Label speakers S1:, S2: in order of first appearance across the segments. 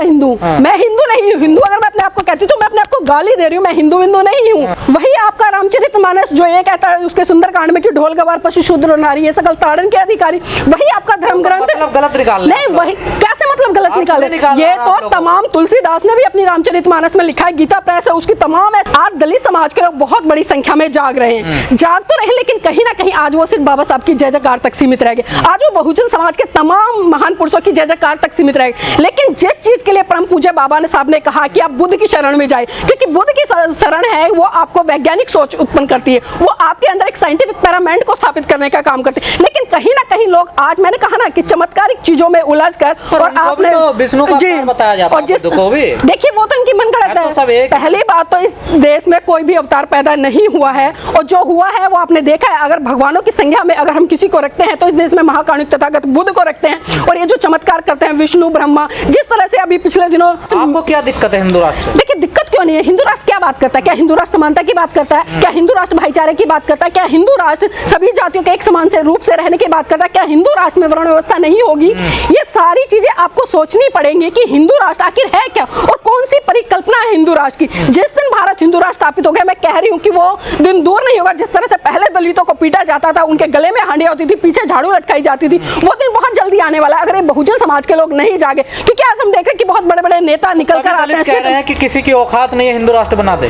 S1: हिंदू? मैं हिंदू नहीं हूँ। हिंदू अगर मैं अपने आप को कहती हूँ तो मैं अपने आप को गाली दे रही हूँ, मैं हिंदू नहीं हूँ। वही आपका रामचरितमानस जो ये कहता है उसके सुंदरकांड में कि ढोल गवार पशु शूद्र नारी ये सकल ताड़न के अधिकारी, वही आपका धर्म ग्रंथ
S2: मतलब गलत निकाल
S1: नहीं, वही कैसे मतलब गलत निकाले? ये तो तमाम तुलसीदास ने भी अपनी रामचरितमानस में लिखा है, गीता प्रेस है उसकी तमाम है। आज दलित समाज के लोग बहुत बड़ी संख्या में जाग रहे हैं, जाग तो रहे, लेकिन कहीं ना कहीं आज वो सिर्फ बाबा साहब की जय जयकार तक सीमित रह गए। आज वो बहुजन समाज के तमाम महान पुरुषों की जय जयकार तक सीमित रह गए। लेकिन जिस चीज के लिए परम पूज्य बाबा ने साहब ने कहा कि आप बुद्ध की शरण में जाए, क्योंकि बुद्ध की शरण है वो आपको वैज्ञानिक सोच उत्पन्न करती है, वो आपके अंदर एक साइंटिफिक पैरामेंट को स्थापित करने का काम करती है। लेकिन कहीं ना कहीं लोग आज, मैंने कहा ना कि चमत्कारिक चीजों में उलझ कर, और आपने
S2: तो विष्णु का अवतार बताया जाता है, बुद्ध को भी
S1: देखिए वो तो इनकी मन गढ़ंत है। पहली बात तो इस देश में कोई भी अवतार पैदा नहीं हुआ है, और जो हुआ है वो आपने देखा है। अगर भगवानों की संख्या में अगर हम किसी को रखते हैं तो इस देश में महाकारुणिक तथागत बुद्ध को रखते हैं, और ये जो चमत्कार करते हैं विष्णु ब्रह्मा, जिस तरह से अभी पिछले दिनों।
S2: आपको क्या दिक्कत है हिंदू राष्ट्र?
S1: देखिए दिक्कत क्यों नहीं है, हिंदू राष्ट्र क्या बात करता है? क्या हिंदू राष्ट्र समानता की बात करता है? क्या हिंदू राष्ट्र भाईचारे की बात करता है? क्या हिंदू राष्ट्र सभी जातियों के एक समान से रूप से रहने की बात करता है? क्या हिंदू राष्ट्र में वर्ण व्यवस्था नहीं होगी? ये सारी चीजें आपको सोचनी पड़ेंगी कि हिंदू राष्ट्र आखिर है क्या, और कौन सी परिकल्पना है हिंदू राष्ट्र की। जिस दिन भारत हिंदू राष्ट्र स्थापित हो गया, मैं कह रही हूँ कि वो दिन दूर नहीं होगा। जिस तरह से पहले दलितों को पीटा जाता था, उनके गले में हांडियां होती थी, पीछे झाड़ू लटकाई जाती थी, वो दिन बहुत जल्दी आने वाला है अगर ये बहुजन समाज के लोग नहीं जागे। क्योंकि आज हम देख रहे हैं कि बहुत बड़े बड़े नेता निकल कर आते हैं,
S2: कह रहे हैं कि किसी की औकात नहीं है हिंदू राष्ट्र बना दे।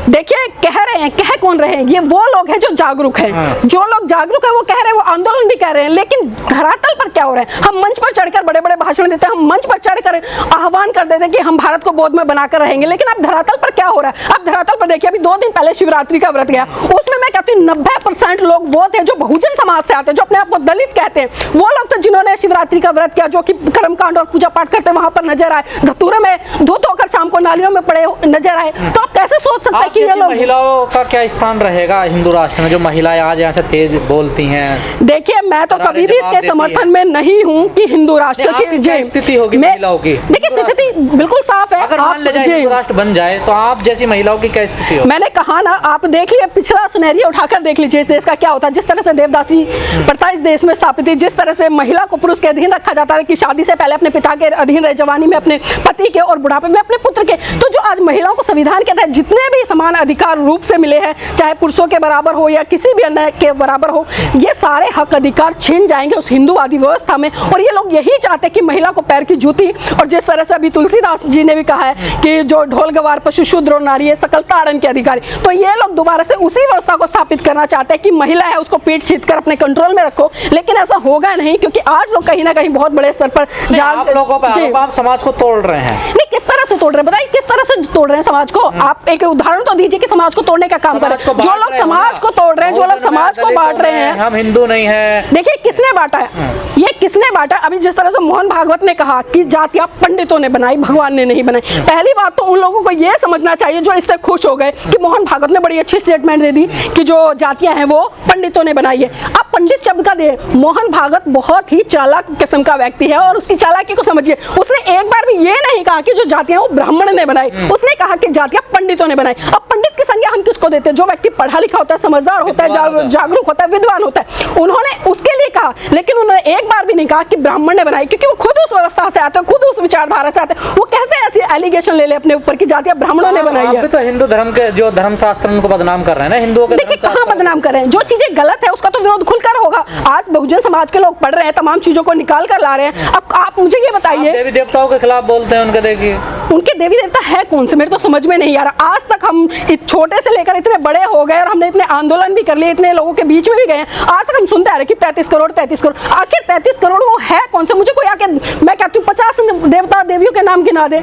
S1: देखिए कह रहे हैं, कह कौन रहे हैं? ये वो लोग हैं जो जागरूक हैं। जो लोग जागरूक हैं वो कह रहे हैं, वो आंदोलन भी कर रहे हैं। लेकिन धरातल पर क्या हो रहा है? हम मंच पर चढ़कर बड़े बड़े भाषण देते हैं, हम मंच पर चढ़कर आह्वान कर देते हैं कि हम भारत को बोधमय बनाकर रहेंगे, लेकिन अब धरातल पर क्या हो रहा है? अब धरातल पर देखिए, अभी 2 दिन पहले शिवरात्रि का व्रत गया, उसमें मैं कहती हूँ 90% लोग वो थे जो बहुजन समाज से आते हैं, जो अपने आप को दलित कहते हैं। वो लोग तो जिन्होंने शिवरात्रि का व्रत किया, जो कि कर्मकांड और पूजा पाठ करते वहां पर नजर आए, धतूरे में धुत होकर शाम को नालियों में पड़े नजर आए। तो आप कैसे सोच सकते हैं कि ये लोग,
S2: महिलाओं का क्या स्थान रहेगा हिंदू राष्ट्र में, जो महिलाएं आज यहाँ से तेज बोलती हैं?
S1: देखिए मैं तो कभी भी इसके समर्थन में नहीं हूँ कि हिंदू राष्ट्र की
S2: स्थिति होगी महिलाओं की।
S1: देखिए स्थिति बिल्कुल साफ है।
S2: अगर मान ले जाए हिंदू राष्ट्र बन जाए तो आप जैसी महिलाओं की क्या स्थिति होगी?
S1: मैंने कहा ना, आप देख लिए पिछला सुनहरिया उठाकर देख लीजिए इस देश का क्या होता है। जिस तरह से देवदासी प्रथा इस देश में स्थापित है, जिस तरह से महिला को पुरुष के अधीन रखा जाता है कि शादी से पहले अपने पिता के अधीन रहे, जवानी में अपने पति के और बुढ़ापे में अपने पुत्र के। तो जो आज महिलाओं को संविधान के तहत जितने भी समान अधिकार रूप से मिले हैं, चाहे पुरुषों के बराबर हो या किसी भी अन्य के बराबर हो, ये सारे हक अधिकार छीन जाएंगे उस हिंदूवादी व्यवस्था में। और ये लोग यही चाहते हैं कि महिला को पैर की जूती, और जिस तरह से अभी तुलसीदास जी ने भी कहा है कि जो ढोल गवार पशु शूद्र और नारी है सकल ताड़न के अधिकारी, तो ये लोग दोबारा से उसी व्यवस्था को स्थापित करना चाहते हैं कि महिला है उसको पीठ छीत कर अपने कंट्रोल में रखो। लेकिन ऐसा होगा नहीं, क्योंकि आज लोग कहीं ना कहीं बहुत बड़े स्तर पर
S2: आप लोगों पर आप समाज को तोड़ रहे हैं।
S1: नहीं, किस तरह से तोड़ रहे हैं बताइए, किस तरह से तोड़ रहे हैं समाज को? आप एक उदाहरण तो दीजिए कि समाज को तोड़ने का काम करें। जो लोग समाज को तोड़ रहे हैं, जो लोग समाज को बांट रहे हैं,
S2: हम हिंदू नहीं है।
S1: देखिए किसने बांटा है, ये किसने बांटा? अभी जिस तरह से मोहन भागवत ने कहा कि जातियां पंडितों ने बनाई, भगवान ने नहीं बनाई। पहली बात तो उन लोगों को यह समझना चाहिए जो इससे खुश हो गए कि मोहन भागवत ने बड़ी अच्छी स्टेटमेंट दे दी कि जो जातियां हैं वो पंडितों ने बनाई है। अब पंडित शब्द का दे, मोहन भागवत बहुत ही चालाक किस्म का व्यक्ति है, और उसकी चालाकी को समझिए। उसने एक बार भी ये नहीं कहा कि जो जातियां वो ब्राह्मण ने बनाई, उसने कहा कि जातियां पंडितों ने बनाई। अब पंडित की संज्ञा हम किसको देते हैं? जो व्यक्ति पढ़ा लिखा होता है, समझदार होता है, जागरूक होता है, विद्वान होता है, उन्होंने उसके लिए कहा। लेकिन उन्होंने एक बार भी नहीं कहा कि ब्राह्मण ने बनाई, क्योंकि वो खुद उस व्यवस्था से आते हैं, खुद उस विचारधारा से आते हैं। वो कैसे ऐसी एलिगेशन ले ले अपने ऊपर की जातियां ब्राह्मणों ने बनाई है?
S2: तो हिंदू धर्म के जो धर्मशास्त्र उनको बदनाम कर रहे हैं ना, हिंदुओं के।
S1: देखिए कहाँ बदनाम कर रहे हैं? जो चीजें गलत है उसका तो विरोध खुलकर होगा। आज बहुजन समाज के लोग पढ़ रहे हैं, तमाम चीजों को निकाल कर ला रहे हैं। अब आप मुझे ये बताइए,
S2: देवी देवताओं के खिलाफ बोलते हैं, उनके देखिए
S1: उनके देवी देवता है कौन से? मेरे तो समझ में नहीं आ रहा। आज तक हम छोटे से लेकर इतने बड़े हो गए और हमने इतने आंदोलन भी कर लिए, इतने लोगों के बीच में भी गए, आज तक हम सुनते आ रहे कि 33 करोड़ 33 करोड़। आखिर 33 करोड़ वो है कौन से? मुझे कोई आके, मैं कहती हूँ 50 देवता देवियों के नाम गिना दे।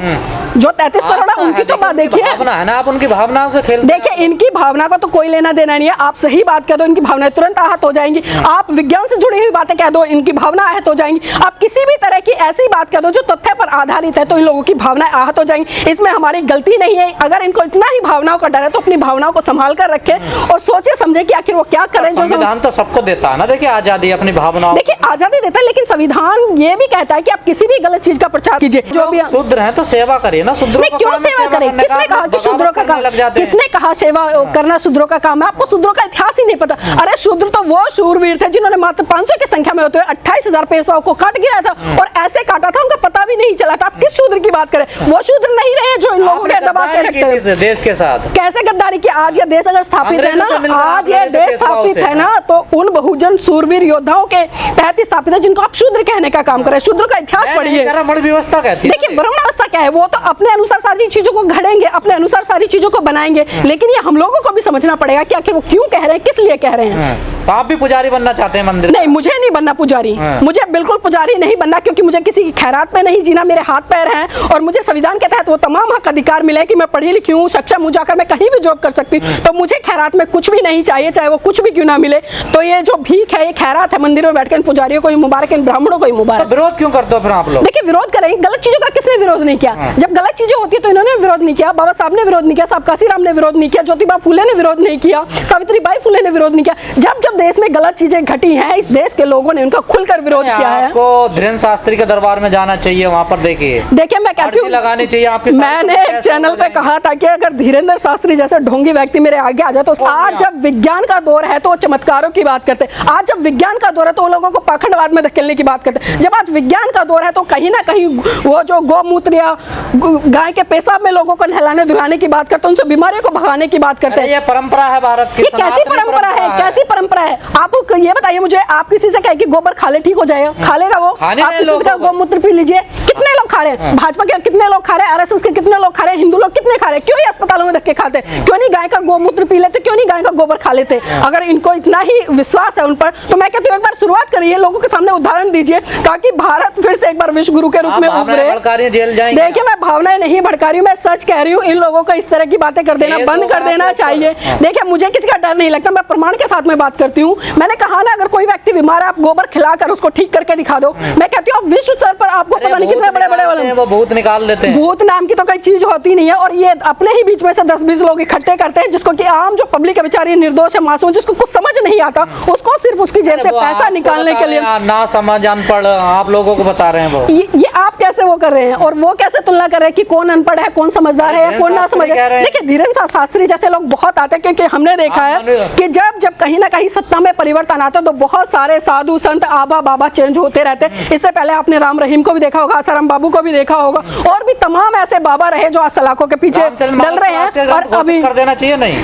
S1: जो 33 करोड़ है उनकी तो बात देखिए,
S2: आप उनकी भावनाओं से खेल।
S1: देखिए इनकी भावना का तो कोई लेना देना नहीं है। आप सही बात कह दो, इनकी भावनाएं तुरंत आहत हो जाएंगी। आप विज्ञान से जुड़ी हुई बातें कह दो, इनकी भावना आहत हो जाएंगी। आप किसी भी तरह की ऐसी बात कह दो जो तथ्य पर आधारित है, तो इन लोगों की भावनाएं आहत हो जाएंगी। इसमें हमारी गलती नहीं है। अगर इनको इतना ही भावनाओं का डर है तो अपनी भावनाओं को संभाल कर रखें और सोचे समझे कि आखिर वो क्या करें।
S2: संविधान तो सबको देता है ना, देखिए आजादी अपनी भावनाओं,
S1: देखिए आजादी देता है, लेकिन संविधान ये भी कहता है कि आप किसी भी गलत चीज का प्रचार कीजिए। जो भी
S2: शूद्र हैं तो सेवा करिए ना। शूद्रों का
S1: क्यों सेवा करें? किसने कहा कि शूद्रों का काम? किसने कहा सेवा करना शूद्रों का काम है? आपको शूद्रों का इतिहास ही नहीं पता। अरे शूद्र तो वो शूरवीर थे जिन्होंने मात्र 500 की संख्या में होते हुए 28,000 पेशवाओं को काट गिरा था, और ऐसे काटा था उनका पता भी नहीं चला था। आप किस शूद्र की बात करें, वो शूद्र नहीं रहे जो इन लोगों के दबा के रखते हैं
S2: देश के साथ।
S1: कैसे गद्दारी की? आज ये देश अगर स्थापित है ना, आज ये देश स्थापित है ना, तो उन बहुजन सूरवीर योद्धाओं के तहत ही स्थापित है, जिनको आप शूद्र कहने का काम करें। शूद्र का इतिहास पढ़िए।
S2: ब्राह्मण व्यवस्था कहती है।
S1: देखिए ब्राह्मण व्यवस्था क्या है, वो तो अपने अनुसार सारी चीजों को घड़ेंगे, अपने अनुसार सारी चीजों को बनाएंगे, लेकिन ये हम लोगों को भी समझना पड़ेगा कि आखिर वो क्यों कह रहे हैं, किस लिए कह रहे हैं।
S2: तो आप भी पुजारी बनना चाहते हैं मंदिर?
S1: नहीं, मुझे नहीं बनना पुजारी, मुझे बिल्कुल पुजारी नहीं बनना, क्योंकि मुझे किसी की खैरात पे नहीं जीना। मेरे हाथ पैर हैं और मुझे संविधान के तहत वो तमाम हक अधिकार मिले कि मैं पढ़ी लिखी हूँ, सक्षम हूँ, जाकर मैं कहीं भी जॉब कर सकती हूँ। तो मुझे खैरात में कुछ भी नहीं चाहिए, चाहे वो कुछ भी क्यों ना मिले। तो ये जो भीख है, ये खैरात है, मंदिरों में बैठकर पुजारियों को ही मुबारक, इन ब्राह्मणों को ही मुबारक।
S2: विरोध क्यों करते हो फिर आप लोग?
S1: देखिए विरोध करेंगे, गलत चीजों का किसने विरोध नहीं किया? जब गलत चीजें होती है तो इन्होंने विरोध नहीं किया, बाबा साहब ने विरोध नहीं किया, साहब काशीराम ने विरोध नहीं किया, ज्योतिबा फुले ने विरोध नहीं किया, सावित्रीबाई फुले ने विरोध नहीं किया। जब जब देश में गलत चीजें घटी हैं, इस देश के लोगों ने उनका खुलकर विरोध किया है।
S2: आपको धीरेन्द्र शास्त्री के दरबार में जाना चाहिए, वहाँ पर देखिए
S1: मैं कहती हूँ
S2: लगानी चाहिए आपकी।
S1: मैंने एक चैनल पे कहा था कि अगर धीरेन्द्र शास्त्री जैसे ढोंगी व्यक्ति मेरे आगे आ जाए तो आज जब विज्ञान का दौर है तो वो चमत्कारों की बात करते हैं, आज जब विज्ञान का दौर है तो वो लोगों को पाखंडवाद में धकेलने की बात करते हैं। जब आज विज्ञान का दौर है तो कहीं ना कहीं वो जो गौमूत्र या गाय के पेशाब में लोगों को नहलाने धुलाने की बात करते हैं, उनसे बीमारियों को भगाने की बात करते हैं।
S2: ये परंपरा है भारत की।
S1: ये कैसी परंपरा है? कैसी परंपरा है? आप ये बताइए मुझे, आप किसी से कहे कि गोबर खा ले ठीक हो जाएगा, खा लेगा वो? आप किसी का गौमूत्र पी लीजिए, कितने लोग खा रहे हैं? भाजपा के कितने लोग खा रहे हैं? आरएसएस के कितने लोग खा रहे हैं? हिंदू लोग कितने खा रहे हैं? क्यों ये अस्पतालों में धक्के खाते हैं? क्यों नहीं गाय का गौमूत्र पी लेते? क्यों नहीं गाय का गोबर खा लेते? अगर इनको इतना ही विश्वास है उन पर, तो मैं कहती हूँ एक बार शुरुआत करिए, लोगों के सामने उदाहरण दीजिए, ताकि भारत फिर से एक बार विश्व गुरु के रूप में उभरे।
S2: जेल जाएंगे।
S1: देखिए मैं भावनाएं नहीं भड़का रही हूँ, मैं सच कह रही हूँ। इन लोगों को इस तरह की बातें कर देना बंद कर देना चाहिए। देखिए मुझे किसी का डर नहीं लगता, मैं प्रमाण के साथ में बात करती हूँ। मैंने कहा ना, अगर कोई व्यक्ति बीमार है, आप गोबर खिलाकर उसको ठीक करके दिखा दो। मैं कहती हूँ विश्व स्तर पर आपको पता नहीं कितने बड़े बड़े वाले
S2: वो भूत निकाल लेते हैं।
S1: भूत नाम की तो कोई चीज होती नहीं है, और ये अपने ही बीच में से 10-20 लोग इकट्ठे करते हैं, जिसको कि आम जो पब्लिक है बेचारी निर्दोष है, मासूम, जिसको कुछ समझ नहीं आता, उसको सिर्फ उसकी जेब से पैसा निकालने के लिए
S2: ना समझ अनपढ़ आप लोगों को बता रहे हैं। वो
S1: ये आप कैसे वो कर रहे हैं, और वो कैसे तुलना कर रहे हैं कि कौन अनपढ़ है, कौन समझदार है या कौन ना समझ है? देखिए धीरेन्द्र शास्त्री जैसे लोग बहुत आते हैं, क्योंकि हमने देखा है कि जब कहीं ना कहीं सत्ता में परिवर्तन आता है तो बहुत सारे साधु संत आबा बाबा चेंज होते रहते हैं। इससे पहले आपने राम रहीम को भी देखा होगा, आसाराम बाबू को भी देखा होगा, और भी तमाम ऐसे बाबा रहे जो आज सलाखों के पीछे डल रहे हैं। और अभी
S2: कर देना चाहिए नहीं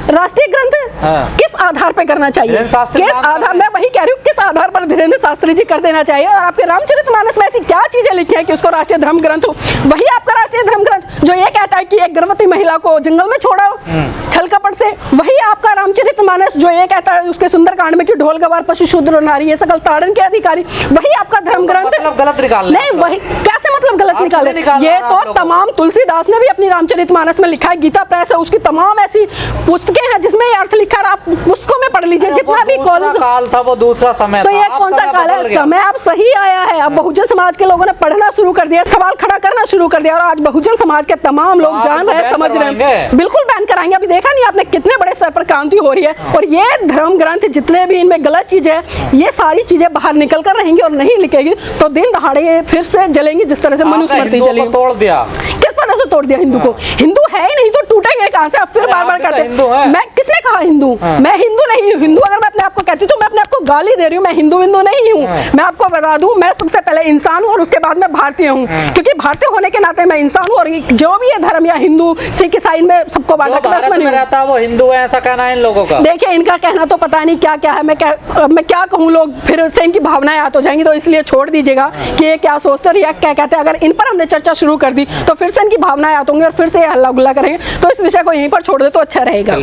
S1: राष्ट्रीय ग्रंथ किस आधार पे करना चाहिए? किस आधार, मैं वही कह रही हूँ, किस आधार पर धीरेन्द्र शास्त्री जी कर देना चाहिए? और आपके रामचरितमानस में ऐसी क्या चीजें लिखी है कि उसको राष्ट्रीय धर्म ग्रंथ हो? वही आपका राष्ट्रीय धर्म ग्रंथ जो ये कहता है कि एक गर्भवती महिला को जंगल में छोड़ा छल कपट से, वही आपका रामचरितमानस जो ये कहता है उसके सुंदरकांड में कि ढोल गवार पशु शूद्र नारी ये सकल ताड़न के अधिकारी, वही आपका धर्म ग्रंथ
S2: गलत निकाल
S1: नहीं। वही कैसे मतलब गलत निकाले? ये तो तमाम तुलसीदास ने भी अपनी रामचरितमानस में लिखा है, गीता प्रेस है, उसकी तमाम ऐसी पुस्तकें हैं जिसमें ये अर्थ लिखा है। आप पुस्तकों में पढ़ लीजिए, जितना भी कॉलेज
S2: काल था वो दूसरा समय
S1: तो
S2: था।
S1: ये कौन सा काल है? समय अब सही आया है। अब बहुजन समाज के लोगों ने पढ़ना शुरू कर दिया, सवाल खड़ा करना शुरू कर दिया, और आज बहुजन समाज के तमाम लोग जान रहे हैं, समझ रहे हैं। बिल्कुल बैन कराएंगे। अभी देखा नहीं आपने कितने बड़े स्तर पर क्रांति हो रही है, और ये धर्म ग्रंथ जितने भी इनमें गलत चीजें हैं, ये सारी चीजें बाहर निकल कर रहेंगी और नहीं लिखेगी तो दिन दहाड़े फिर से जलेंगी, जिस तरह से मनुस्मृति जली।
S2: तोड़ दिया,
S1: किस तरह से तोड़ दिया हिंदू को? हिंदू है ही नहीं तो टूटेंगे कहां से? आप फिर बार बार कहते हैं मैं, किसने कहा हिंदू? मैं हिंदू नहीं हूँ। हिंदू अगर मैं अपने आप को कहती हूँ तो मैं अपने आप को गाली दे रही हूँ, मैं हिंदू नहीं हूँ। मैं आपको बता दूं, मैं सबसे पहले इंसान हूँ और उसके बाद मैं भारतीय हूँ, क्योंकि भारतीय होने के नाते मैं इंसान हूँ। और जो भी ये धर्म या हिंदू सिख ईसाई में सबको बांटा
S2: रहता है वो हिंदू है, ऐसा कहना है इन लोगों का।
S1: देखिए इनका कहना तो पता नहीं क्या क्या है, मैं क्या कहूँ, लोग फिर से इनकी भावनाएं याद हो जाएंगी, तो इसलिए छोड़ दीजिएगा कि ये क्या सोचते हैं या क्या कहते हैं। अगर इन पर हमने चर्चा शुरू कर दी तो फिर से इनकी भावनाएं याद होंगी और फिर से ये हल्ला गुल्ला करेंगे, तो इस विषय को यहीं पर छोड़ दे तो अच्छा रहेगा।